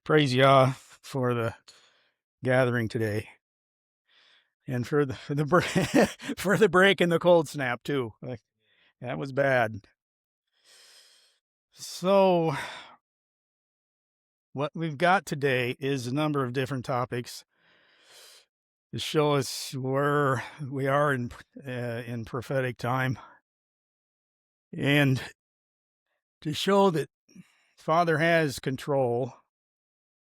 Praise Yah for the gathering today, and for the for the break and the cold snap too. That was bad. So what we've got today is a number of different topics to show us where we are in prophetic time, and to show that Father has control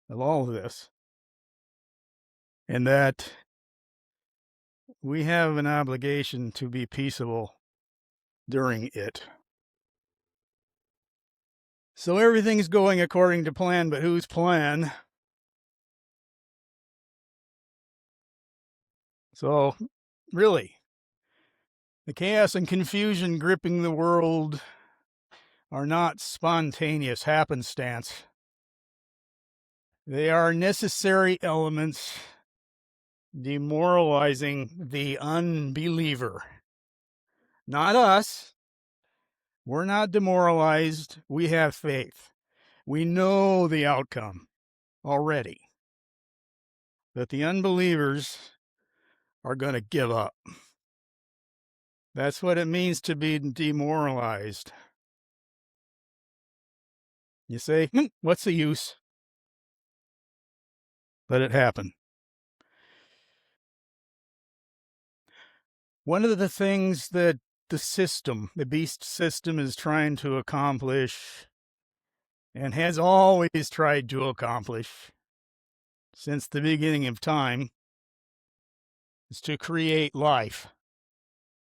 of all of this, and that we have an obligation to be peaceable during it. So everything's going according to plan, but whose plan? So, really, the chaos and confusion gripping the world are not spontaneous happenstance. They are necessary elements demoralizing the unbeliever. Not us. We're not demoralized. We have faith. We know the outcome already. That the unbelievers are going to give up. That's what it means to be demoralized. You say, what's the use? Let it happen. One of the things that the beast system, is trying to accomplish, and has always tried to accomplish since the beginning of time, is to create life,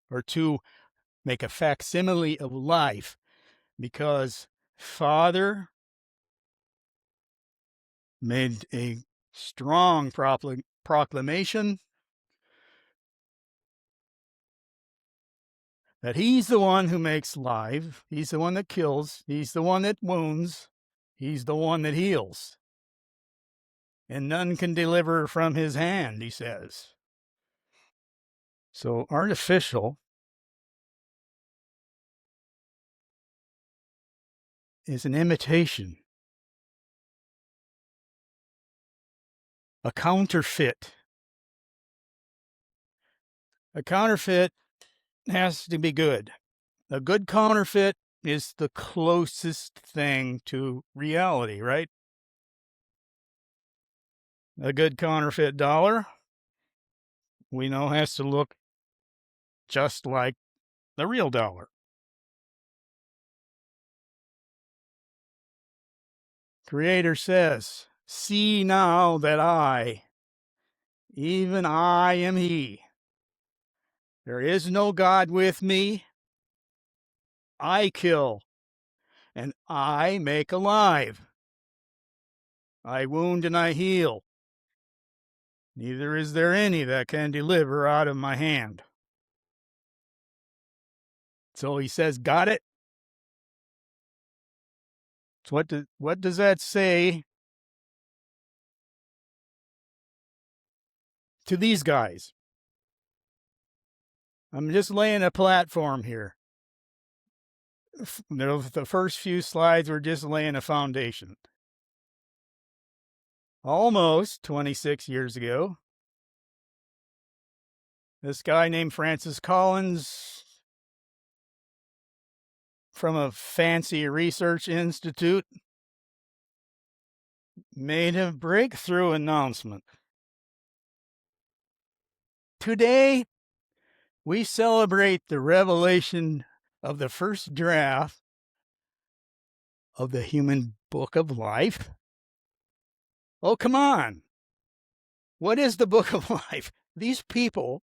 or to make a facsimile of life, because Father made a strong proclamation that he's the one who makes life, he's the one that kills, he's the one that wounds, he's the one that heals. And none can deliver from his hand, he says. So artificial is an imitation, a counterfeit. A counterfeit has to be good. A good counterfeit is the closest thing to reality, right? A good counterfeit dollar, we know, has to look just like the real dollar. Creator says, "See now that I, even I am He. There is no God with me. I kill, and I make alive. I wound and I heal. Neither is there any that can deliver out of my hand." So he says, got it? So what does that say to these guys? I'm just laying a platform here. The first few slides were just laying a foundation. Almost 26 years ago, this guy named Francis Collins, from a fancy research institute, made a breakthrough announcement. Today, we celebrate the revelation of the first draft of the human book of life. Oh, come on. What is the book of life? These people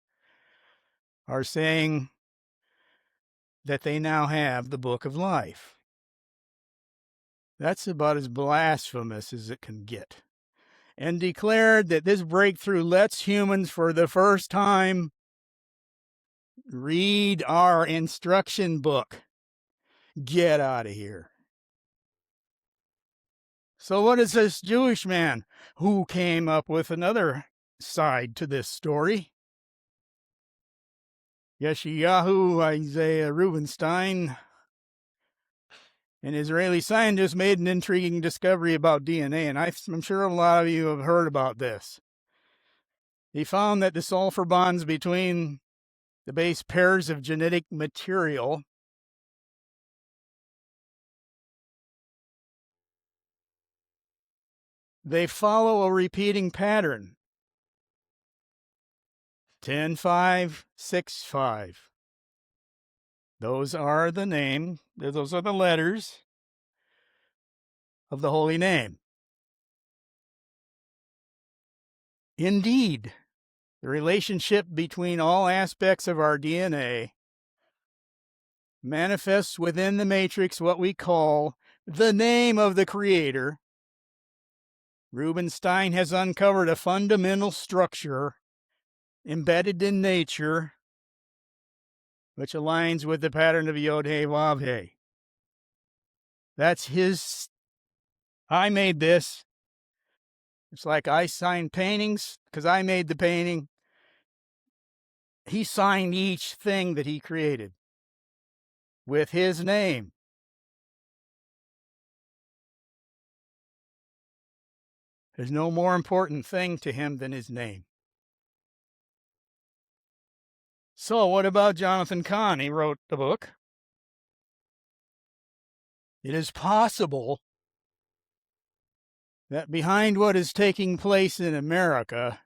are saying that they now have the book of life. That's about as blasphemous as it can get. And declared that this breakthrough lets humans, for the first time, read our instruction book. Get out of here. So what is this Jewish man who came up with another side to this story? Yeshayahu Isaiah Rubinstein, An Israeli scientist made an intriguing discovery about DNA, and I'm sure a lot of you have heard about this. He found that the sulfur bonds between the base pairs of genetic material they follow a repeating pattern. 10-5, 6-5. Those are the letters of the holy name. Indeed, the relationship between all aspects of our DNA manifests within the matrix what we call the name of the Creator. Rubinstein has uncovered a fundamental structure embedded in nature which aligns with the pattern of Yod He Vav He. That's his. I made this. It's like I signed paintings because I made the painting. He signed each thing that he created with his name. There's no more important thing to him than his name. So what about Jonathan Cahn? He wrote the book. It is possible that behind what is taking place in America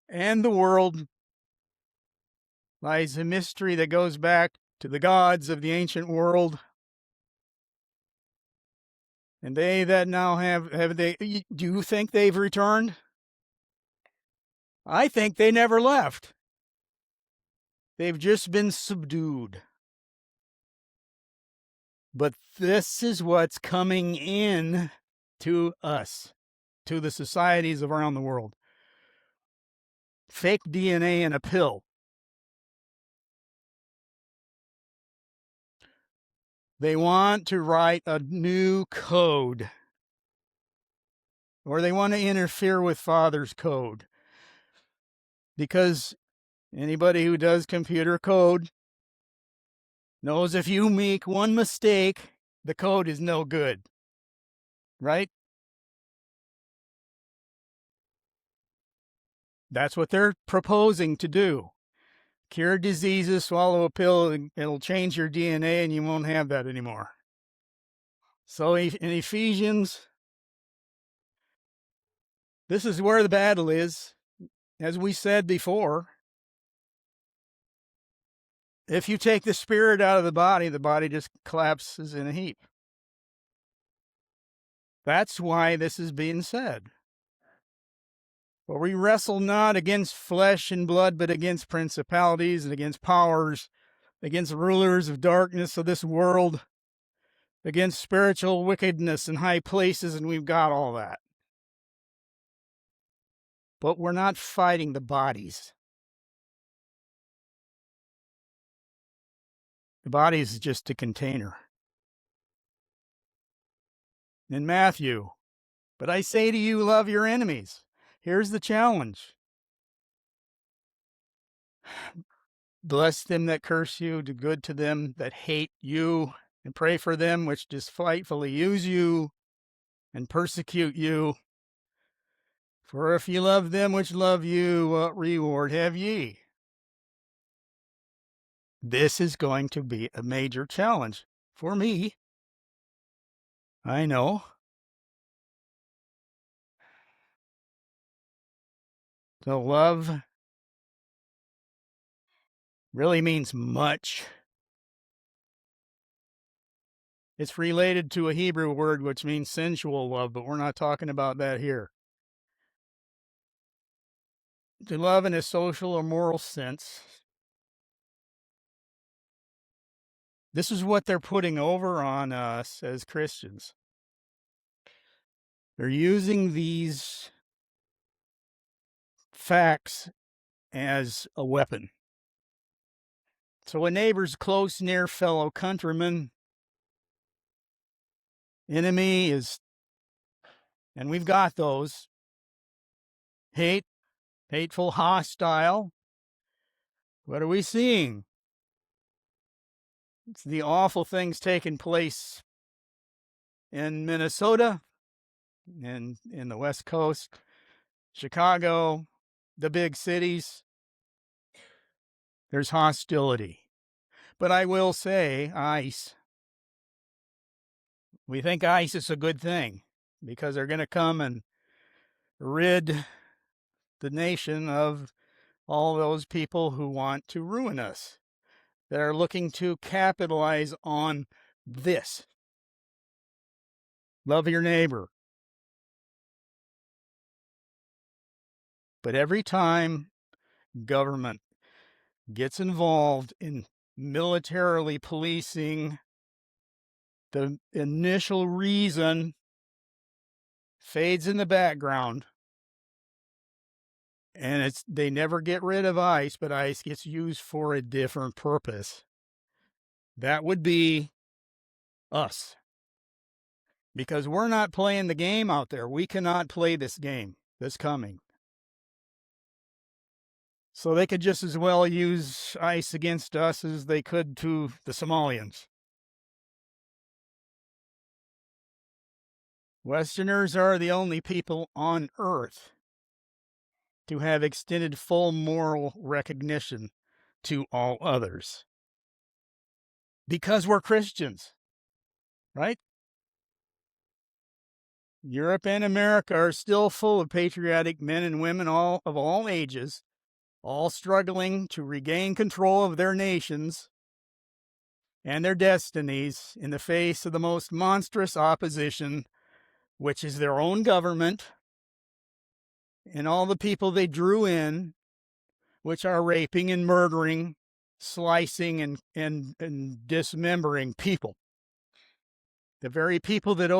and the world lies a mystery that goes back to the gods of the ancient world. And they that now do you think they've returned? I think they never left. They've just been subdued. But this is what's coming in to us, to the societies around the world. Fake DNA in a pill. They want to write a new code, or they want to interfere with Father's code. Because anybody who does computer code knows if you make one mistake, the code is no good. Right? That's what they're proposing to do. Cure diseases, swallow a pill, and it'll change your DNA and you won't have that anymore. So in Ephesians, this is where the battle is. As we said before, if you take the spirit out of the body just collapses in a heap. That's why this is being said. For we wrestle not against flesh and blood, but against principalities and against powers, against rulers of darkness of this world, against spiritual wickedness in high places, and we've got all that. But we're not fighting the bodies. The body is just a container. In Matthew, but I say to you, love your enemies. Here's the challenge. Bless them that curse you, do good to them that hate you, and pray for them which despitefully use you and persecute you. For if ye love them which love you, what reward have ye? This is going to be a major challenge for me. I know. So love really means much. It's related to a Hebrew word which means sensual love, but we're not talking about that here. To love in a social or moral sense. This is what they're putting over on us as Christians. They're using these facts as a weapon. So a neighbor's close, near fellow countryman, enemy is, and we've got those, hateful, hostile. What are we seeing? It's the awful things taking place in Minnesota, and in the West Coast, Chicago, the big cities, there's hostility. But I will say, ICE, we think ICE is a good thing because they're going to come and rid the nation of all those people who want to ruin us, that are looking to capitalize on this. Love your neighbor. But every time government gets involved in militarily policing, the initial reason fades in the background, and they never get rid of ICE, but ICE gets used for a different purpose. That would be us. Because we're not playing the game out there. We cannot play this game that's coming. So they could just as well use ICE against us as they could to the Somalians. Westerners are the only people on Earth to have extended full moral recognition to all others. Because we're Christians, right? Europe and America are still full of patriotic men and women of all ages, all struggling to regain control of their nations and their destinies in the face of the most monstrous opposition, which is their own government and all the people they drew in, which are raping and murdering, slicing and dismembering people. The very people that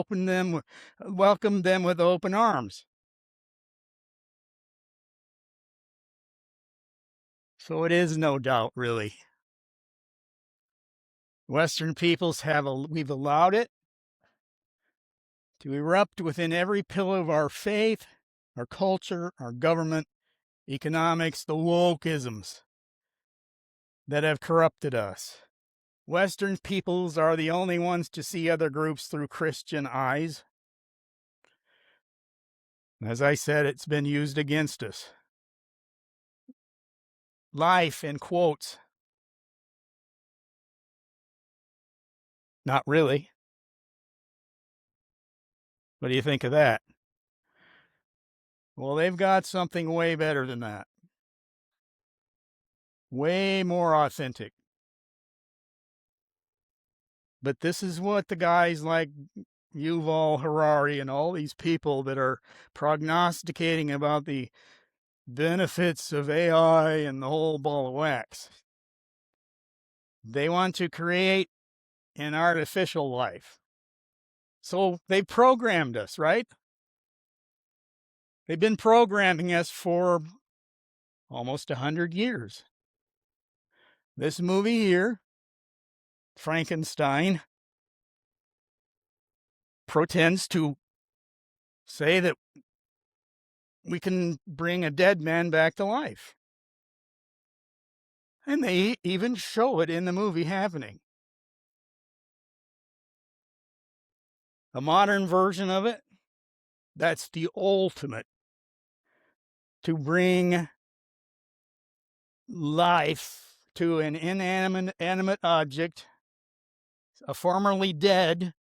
welcomed them with open arms. So it is no doubt, really. Western peoples we've allowed it to erupt within every pillar of our faith, our culture, our government, economics, the wokeisms that have corrupted us. Western peoples are the only ones to see other groups through Christian eyes. As I said, it's been used against us. Life, in quotes. Not really. What do you think of that? Well, they've got something way better than that. Way more authentic. But this is what the guys like Yuval Harari and all these people that are prognosticating about the benefits of AI and the whole ball of wax. They want to create an artificial life. So they programmed us, right? They've been programming us for almost 100 years. This movie here, Frankenstein, pretends to say that we can bring a dead man back to life. And they even show it in the movie happening. A modern version of it, that's the ultimate to bring life to an inanimate object, a formerly dead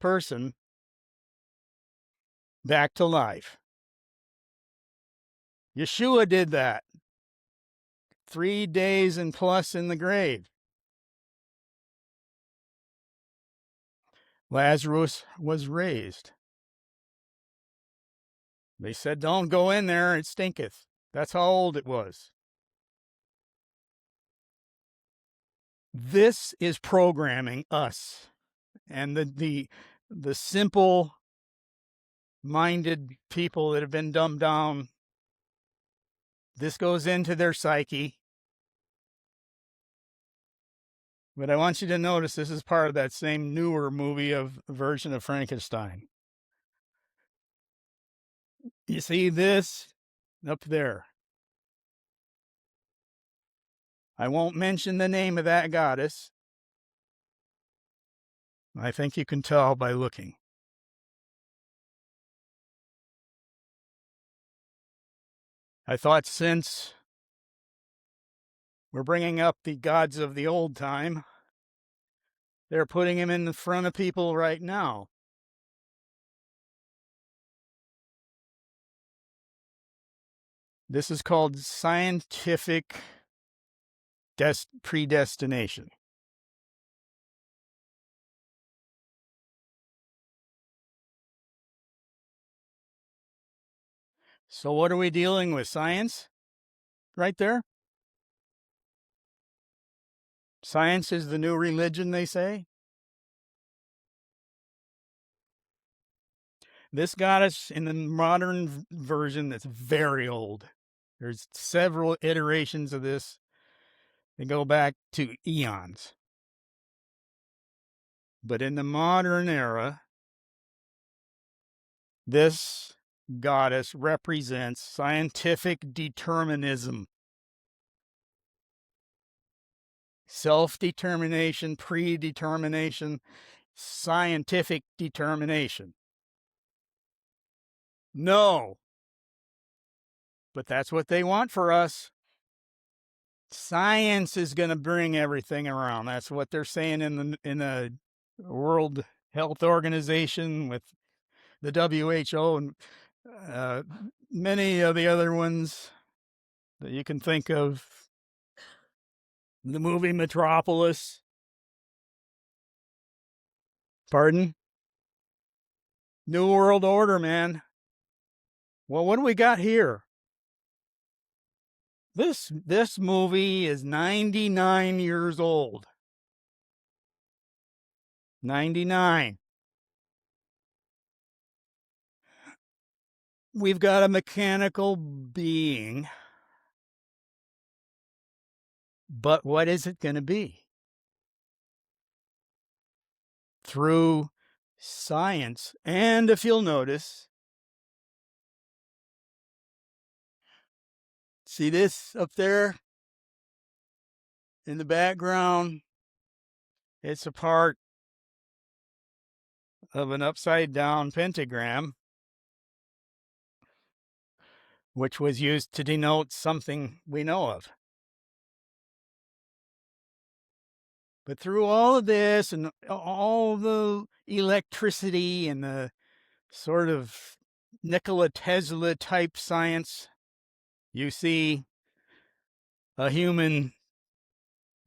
person, back to life. Yeshua did that. 3 days and plus in the grave. Lazarus was raised. They said, don't go in there, it stinketh. That's how old it was. This is programming us. And the simple minded people that have been dumbed down, this goes into their psyche. But I want you to notice this is part of that same newer movie version of Frankenstein. You see this up there? I won't mention the name of that goddess. I think you can tell by looking. I thought since we're bringing up the gods of the old time, they're putting him in front of people right now. This is called scientific predestination. So what are we dealing with? Science? Right there? Science is the new religion, they say? This goddess in the modern version that's very old. There's several iterations of this. They go back to eons. But in the modern era, this goddess represents scientific determinism, self-determination, predetermination, scientific determination. No, but that's what they want for us. Science is going to bring everything around. That's what they're saying in the World Health Organization with the WHO and many of the other ones that you can think of. The movie Metropolis. Pardon? New World Order, man. Well, what do we got here? This movie is 99 years old. 99. We've got a mechanical being, but what is it going to be? Through science, and if you'll notice, see this up there in the background? It's a part of an upside down pentagram, which was used to denote something we know of. But through all of this and all the electricity and the sort of Nikola Tesla type science, you see a human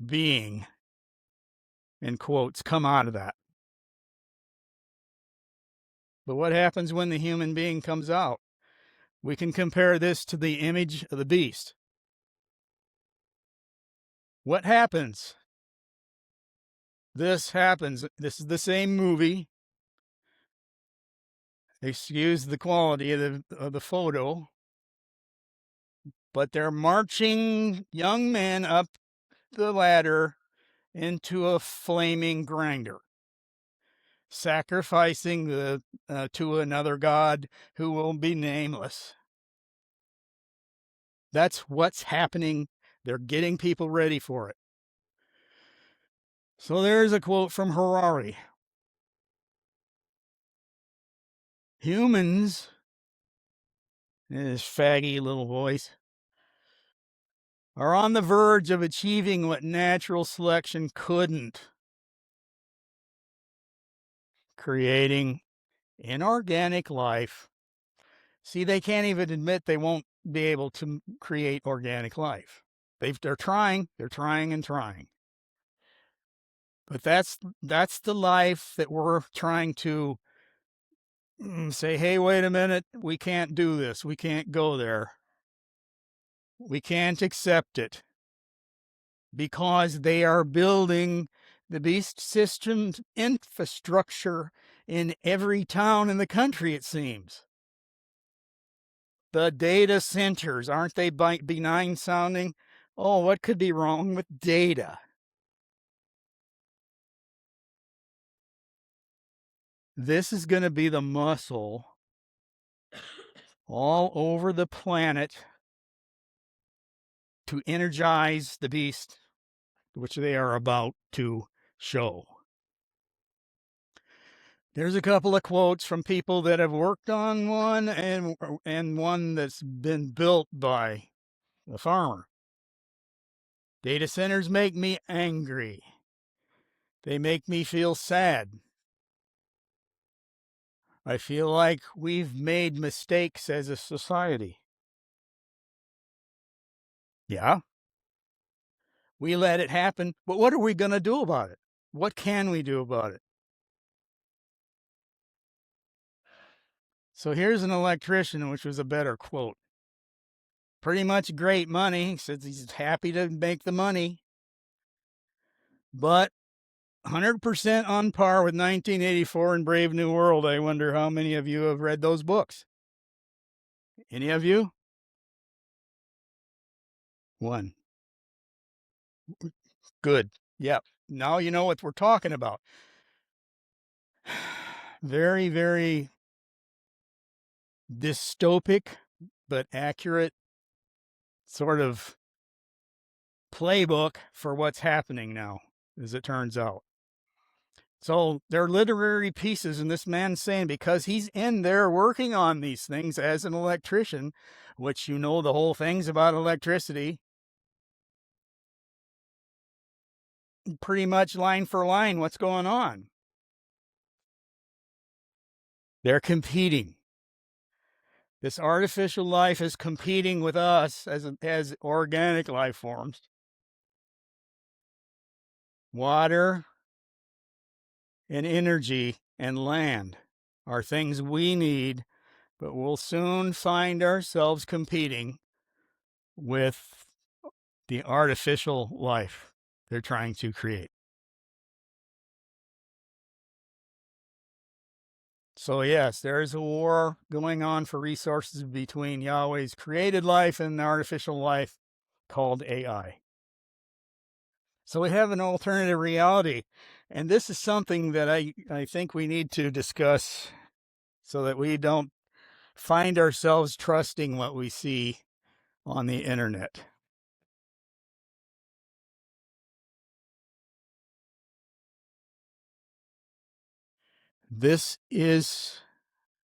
being, in quotes, come out of that. But what happens when the human being comes out? We can compare this to the image of the beast. What happens? This happens. This is the same movie. Excuse the quality of the photo. But they're marching young men up the ladder into a flaming grinder, sacrificing to another god who will be nameless. That's what's happening. They're getting people ready for it. So there's a quote from Harari. Humans, in his faggy little voice, are on the verge of achieving what natural selection couldn't, creating inorganic life. See, they can't even admit they won't be able to create organic life. They're trying and trying. But that's the life that we're trying to say, hey, wait a minute, we can't do this. We can't go there. We can't accept it because they are building the beast system infrastructure in every town in the country, it seems. The data centers, aren't they benign sounding? Oh, what could be wrong with data? This is going to be the muscle all over the planet to energize the beast, which they are about to show. There's a couple of quotes from people that have worked on one and one that's been built by the farmer. Data centers make me angry. They make me feel sad. I feel like we've made mistakes as a society. Yeah, we let it happen, but what are we going to do about it? What can we do about it? So here's an electrician, which was a better quote. Pretty much great money. He says he's happy to make the money, but 100% on par with 1984 and Brave New World. I wonder how many of you have read those books. Any of you? One. Good. Yep. Now you know what we're talking about. Very, very dystopic, but accurate sort of playbook for what's happening now, as it turns out. So they're literary pieces, and this man's saying because he's in there working on these things as an electrician, which you know the whole things about electricity, pretty much line for line what's going on. They're competing. This artificial life is competing with us as organic life forms. Water and energy and land are things we need, but we'll soon find ourselves competing with the artificial life they're trying to create. So yes, there is a war going on for resources between Yahweh's created life and artificial life called AI. So we have an alternative reality, and this is something that I think we need to discuss so that we don't find ourselves trusting what we see on the internet. This is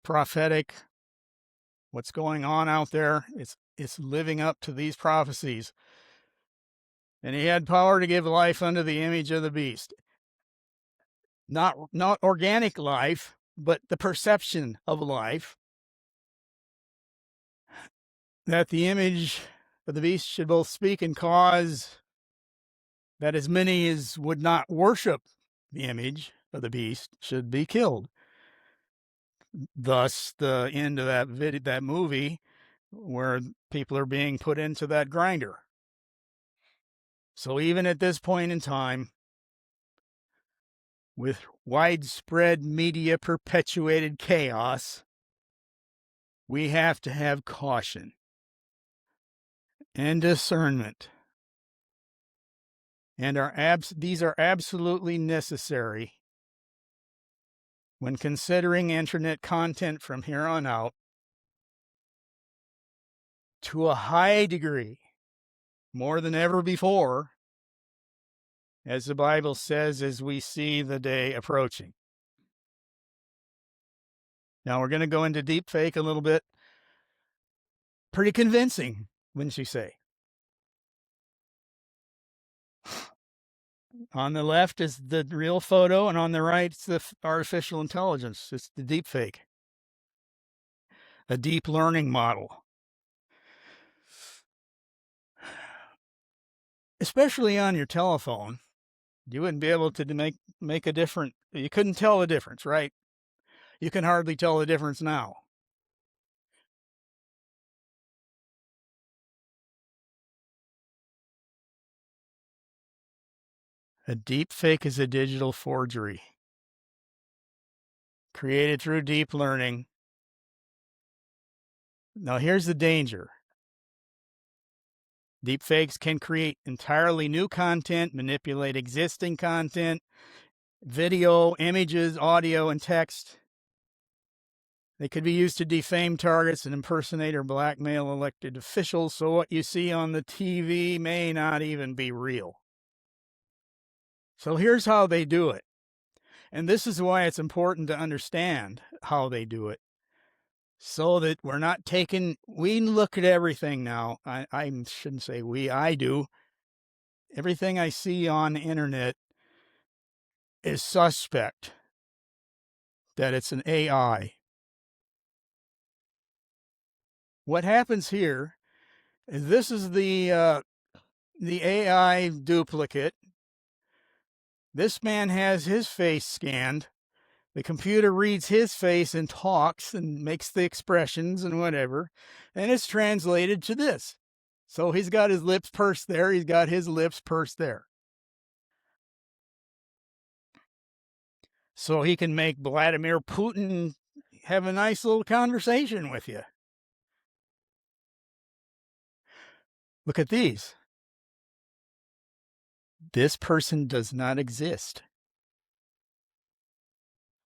prophetic. What's going on out there, it's living up to these prophecies. And he had power to give life unto the image of the beast. Not organic life, but the perception of life. That the image of the beast should both speak and cause that as many as would not worship the image of the beast should be killed. Thus, the end of that movie where people are being put into that grinder. So even at this point in time, with widespread media perpetuated chaos, we have to have caution and discernment. And these are absolutely necessary when considering internet content from here on out to a high degree, more than ever before, as the Bible says, as we see the day approaching. Now we're going to go into deepfake a little bit. Pretty convincing, wouldn't you say? On the left is the real photo, and on the right is the artificial intelligence. It's the deepfake, a deep learning model. Especially on your telephone, you wouldn't be able to make a difference. You couldn't tell the difference, right? You can hardly tell the difference now. A deep fake is a digital forgery created through deep learning. Now, here's the danger. Deepfakes can create entirely new content, manipulate existing content, video, images, audio, and text. They could be used to defame targets and impersonate or blackmail elected officials, so what you see on the TV may not even be real. So here's how they do it. And this is why it's important to understand how they do it, so that we're not we look at everything now. I shouldn't say we, I do. Everything I see on the internet is suspect that it's an AI. What happens here is this is the AI duplicate. This man has his face scanned. The computer reads his face and talks and makes the expressions and whatever, and it's translated to this. So he's got his lips pursed there. He's got his lips pursed there. So he can make Vladimir Putin have a nice little conversation with you. Look at these. This person does not exist.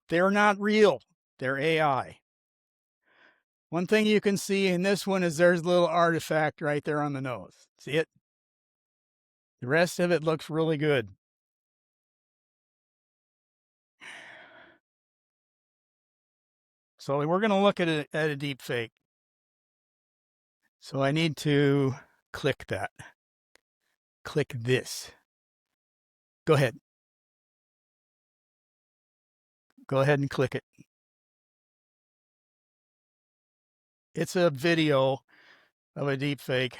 They're not real. They're AI. One thing you can see in this one is there's a little artifact right there on the nose. See it? The rest of it looks really good. So we're going to look at a deep fake. So I need to click that. Click this. Go ahead. Go ahead and click it. It's a video of a deep fake.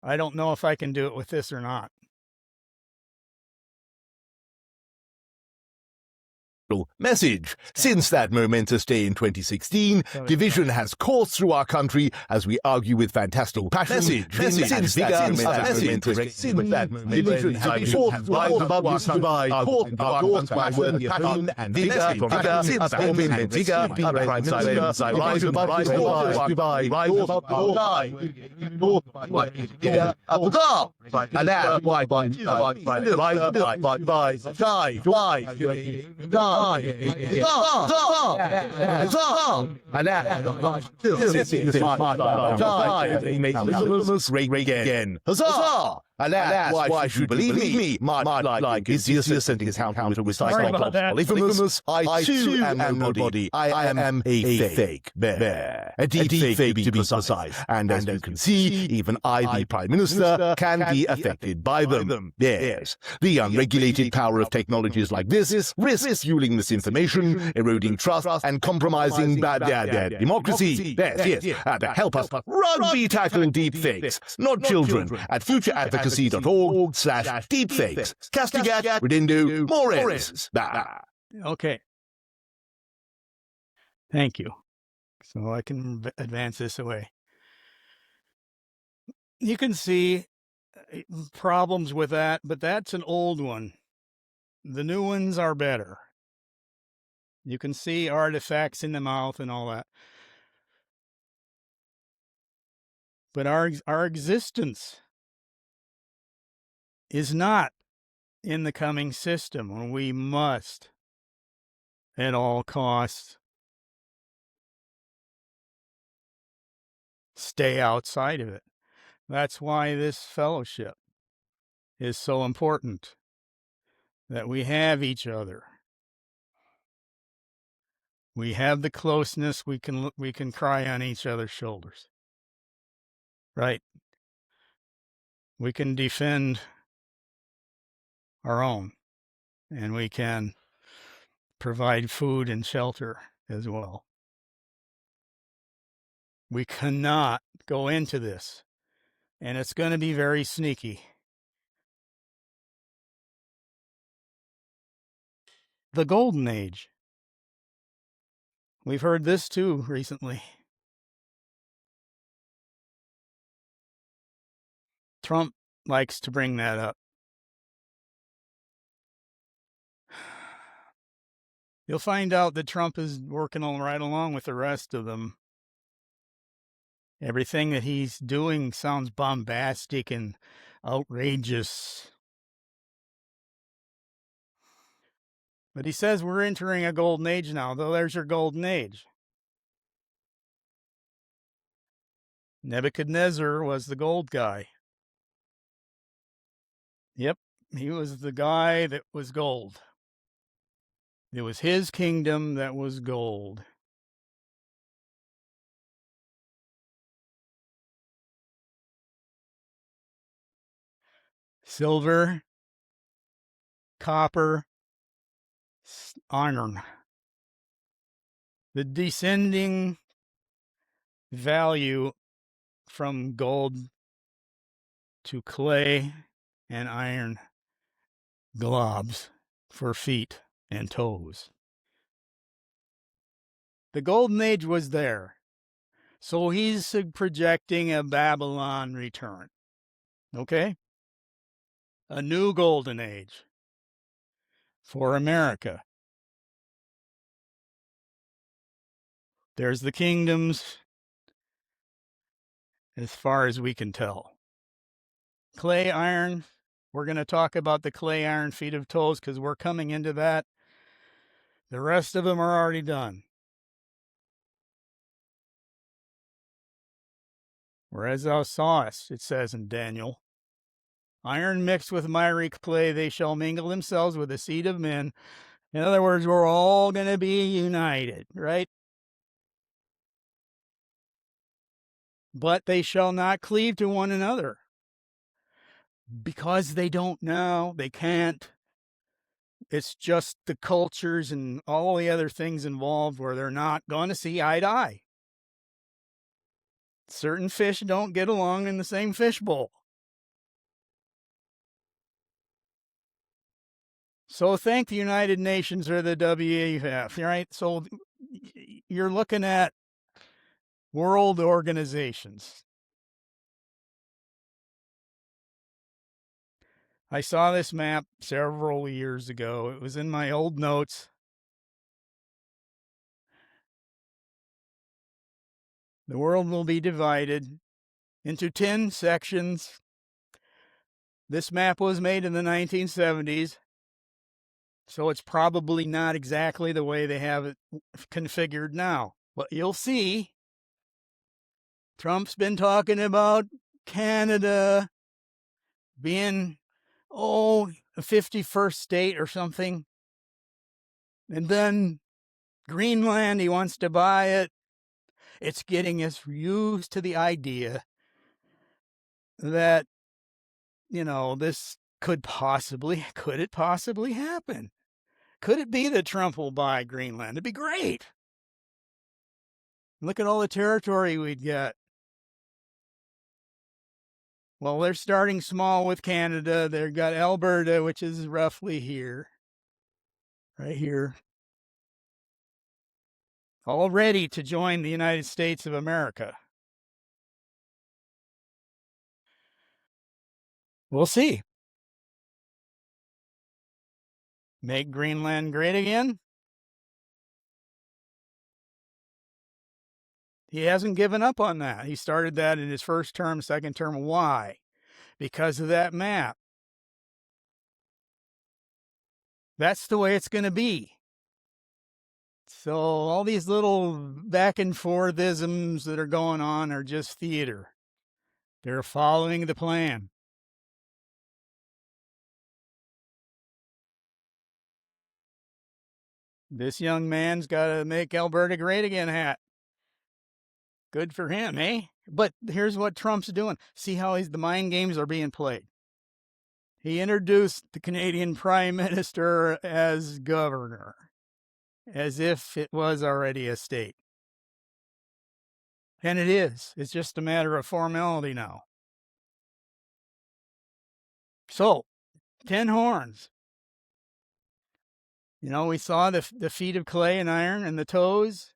I don't know if I can do it with this or not. Message. Since that momentous day in 2016, division has coursed through our country as we argue with fantastic passion. Message. Since that momentous day, division has coursed through our country by worthy passion and vigor from since that momentous vigor, Prime Minister, rise above Dubai, rise above again. Huzzah! Alas, why should you believe me? My like is sending his counter with Polyphemus. I too am nobody. I am a fake bear. A deep fake to be precise. And as you can see, even I, the Prime Minister, can be affected by them. Yes. The unregulated power of technologies like this risks fueling misinformation, eroding trust, and compromising democracy. Yes. Help us rugby tackle deep fakes, not children, at futureadvocacy.org/deepfakes. Castigat, Redendo, Mores. Okay. Thank you. So I can advance this away. You can see problems with that, but that's an old one. The new ones are better. You can see artifacts in the mouth and all that. But our existence is not in the coming system, and we must, at all costs, stay outside of it. That's why this fellowship is so important, that we have each other. We have the closeness, we can cry on each other's shoulders. Right? We can defend our own, and we can provide food and shelter as well. We cannot go into this, and it's going to be very sneaky. The Golden Age. We've heard this too recently. Trump likes to bring that up. You'll find out that Trump is working right along with the rest of them. Everything that he's doing sounds bombastic and outrageous. But he says we're entering a golden age now, though there's your golden age. Nebuchadnezzar was the gold guy. Yep, he was the guy that was gold. It was his kingdom that was gold. Silver, copper, iron. The descending value from gold to clay and iron globs for feet and toes. The golden age was there. So he's projecting a Babylon return. Okay? A new golden age for America. There's the kingdoms as far as we can tell. Clay, iron. We're going to talk about the clay, iron, feet of toes because we're coming into that. The rest of them are already done. Whereas thou sawest, it says in Daniel, iron mixed with miry clay, they shall mingle themselves with the seed of men. In other words, we're all going to be united, right? But they shall not cleave to one another because they don't know, they can't. It's just the cultures and all the other things involved where they're not going to see eye to eye. Certain fish don't get along in the same fishbowl. So thank the United Nations or the WEF, right? So you're looking at world organizations. I saw this map several years ago. It was in my old notes. The world will be divided into 10 sections. This map was made in the 1970s, so it's probably not exactly the way they have it configured now. But you'll see, Trump's been talking about Canada being, a 51st state or something. And then Greenland, he wants to buy it. It's getting us used to the idea that, this could it possibly happen? Could it be that Trump will buy Greenland? It'd be great. Look at all the territory we'd get. Well, they're starting small with Canada. They've got Alberta, which is roughly here, right here, all ready to join the United States of America. We'll see. Make Greenland great again? He hasn't given up on that. He started that in his first term, second term. Why? Because of that map. That's the way it's going to be. So all these little back and forthisms that are going on are just theater. They're following the plan. This young man's got to make Alberta great again hat. Good for him, eh? But here's what Trump's doing. See how the mind games are being played. He introduced the Canadian Prime Minister as governor, as if it was already a state. And it is. It's just a matter of formality now. So, 10 horns. We saw the feet of clay and iron and the toes.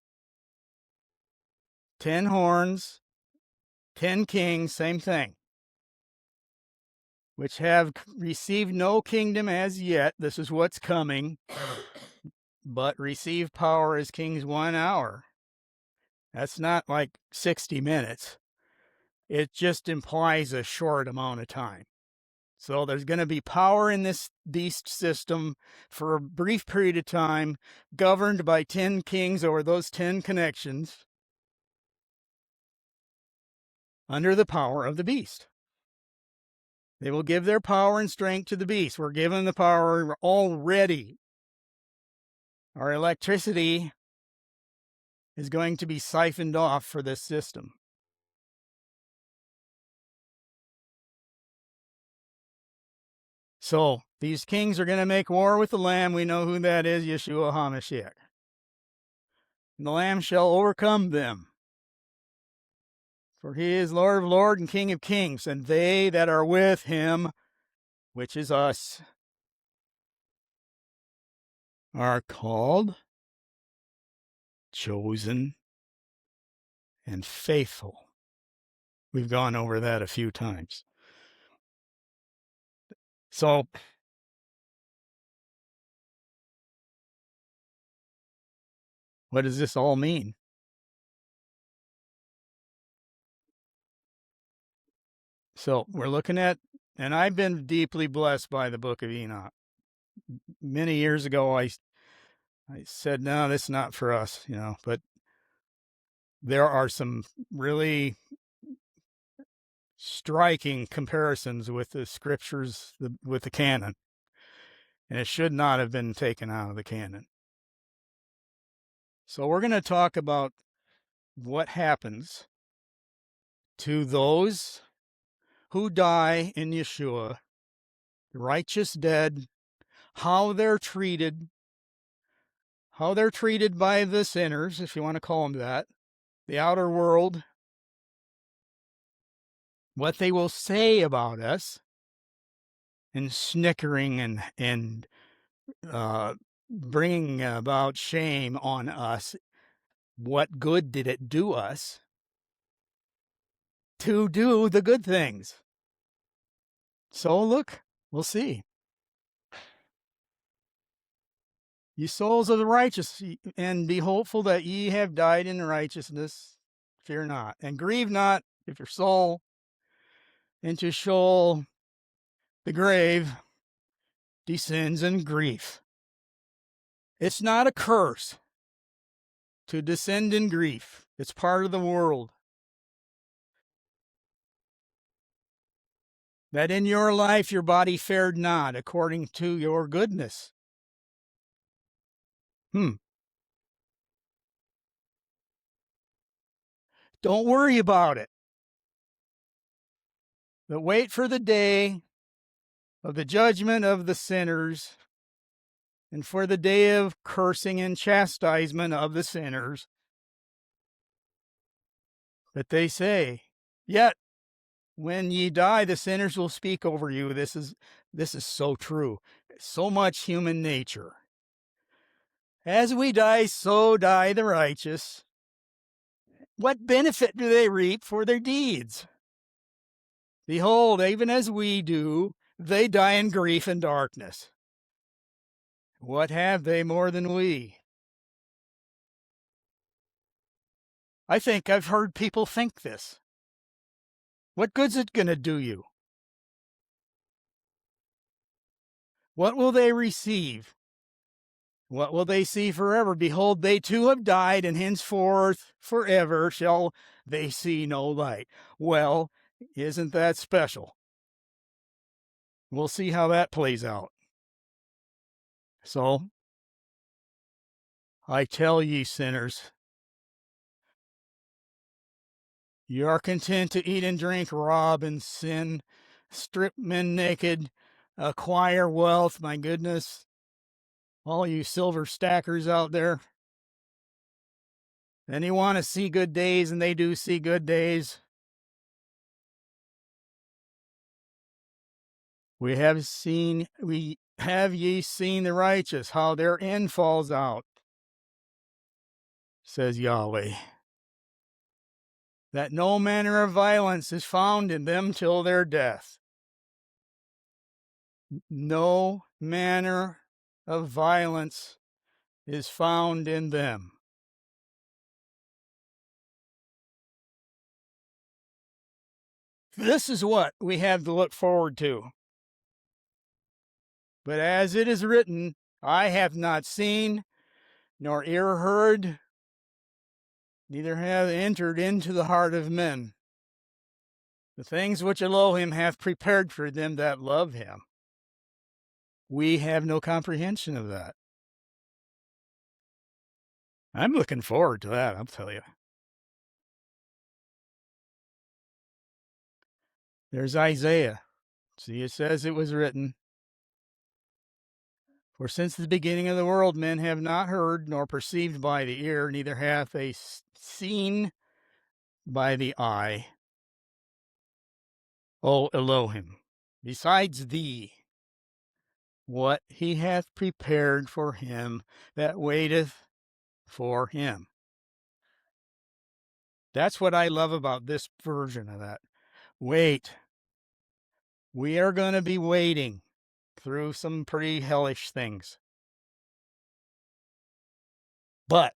10 horns, 10 kings, same thing, which have received no kingdom as yet. This is what's coming, but receive power as kings 1 hour. That's not like 60 minutes. It just implies a short amount of time. So there's going to be power in this beast system for a brief period of time, governed by 10 kings over those 10 connections, under the power of the beast. They will give their power and strength to the beast. We're given the power already. Our electricity is going to be siphoned off for this system. So these kings are going to make war with the Lamb. We know who that is, Yeshua HaMashiach. And the Lamb shall overcome them. For he is Lord of lords and King of kings, and they that are with him, which is us, are called, chosen, and faithful. We've gone over that a few times. So, what does this all mean? So, we're looking at, and I've been deeply blessed by the book of Enoch. Many years ago, I said, no, this is not for us, but there are some really striking comparisons with the scriptures, with the canon, and it should not have been taken out of the canon. So we're going to talk about what happens to those who die in Yeshua, the righteous dead, how they're treated by the sinners, if you want to call them that, the outer world, what they will say about us, and snickering and bringing about shame on us. What good did it do us to do the good things? So look, we'll see. Ye souls of the righteous, and be hopeful that ye have died in righteousness. Fear not, and grieve not if your soul into Sheol, the grave, descends in grief. It's not a curse to descend in grief. It's part of the world. That in your life your body fared not according to your goodness. Don't worry about it. But wait for the day of the judgment of the sinners, and for the day of cursing and chastisement of the sinners. But they say, yet when ye die, the sinners will speak over you. This is so true. So much human nature. As we die, so die the righteous. What benefit do they reap for their deeds? Behold, even as we do, they die in grief and darkness. What have they more than we? I think I've heard people think this. What good's it going to do you? What will they receive? What will they see forever? Behold, they too have died, and henceforth forever shall they see no light. Well, isn't that special? We'll see how that plays out. So, I tell ye sinners, you are content to eat and drink, rob and sin, strip men naked, acquire wealth, my goodness. All you silver stackers out there. Then you want to see good days, and they do see good days. Have ye seen the righteous, how their end falls out, says Yahweh. That no manner of violence is found in them till their death. No manner of violence is found in them. This is what we have to look forward to. But as it is written, I have not seen, nor ear heard, neither have entered into the heart of men the things which Elohim hath prepared for them that love him. We have no comprehension of that. I'm looking forward to that, I'll tell you. There's Isaiah. See, it says it was written, "For since the beginning of the world men have not heard, nor perceived by the ear, neither hath they seen by the eye, O Elohim, besides thee, what he hath prepared for him that waiteth for him." That's what I love about this version of that. Wait. We are going to be waiting through some pretty hellish things. But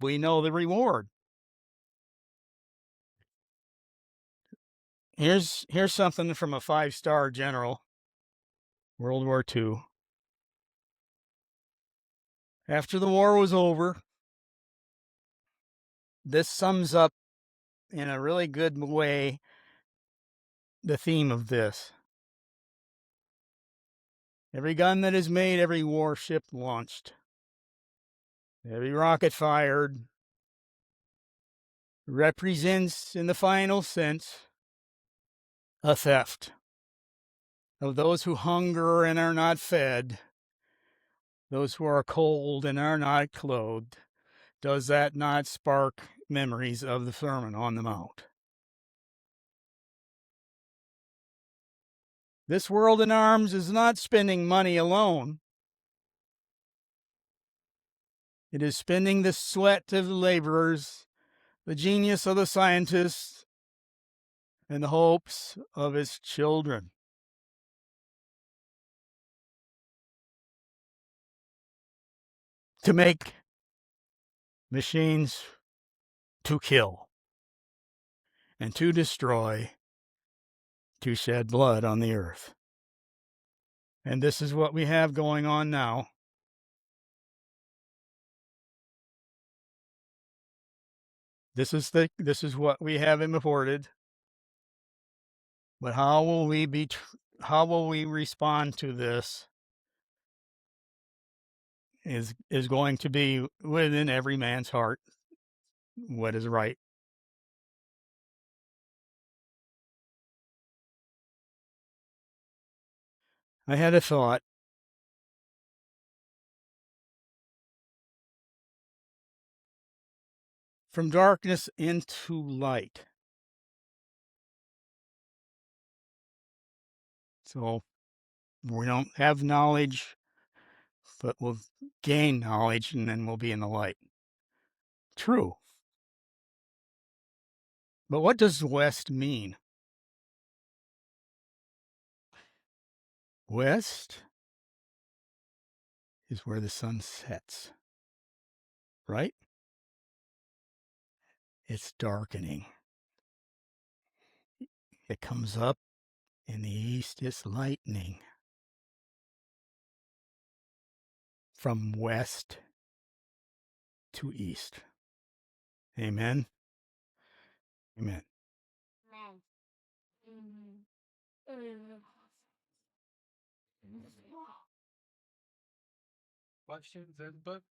we know the reward. Here's something from a 5-star general, World War II. After the war was over, this sums up in a really good way the theme of this. Every gun that is made, every warship launched, every rocket fired represents, in the final sense, a theft of those who hunger and are not fed, those who are cold and are not clothed. Does that not spark memories of the Sermon on the Mount? This world in arms is not spending money alone. It is spending the sweat of the laborers, the genius of the scientists, and the hopes of its children. To make machines to kill and to destroy, to shed blood on the earth. And this is what we have going on now. This is what we have imported. But how will we respond to this is going to be within every man's heart what is right. I had a thought. From darkness into light. So we don't have knowledge, but we'll gain knowledge and then we'll be in the light. True. But what does west mean? West is where the sun sets, right? It's darkening. It comes up in the east, it's lightening. From west to east. Amen. Amen. Questions, input?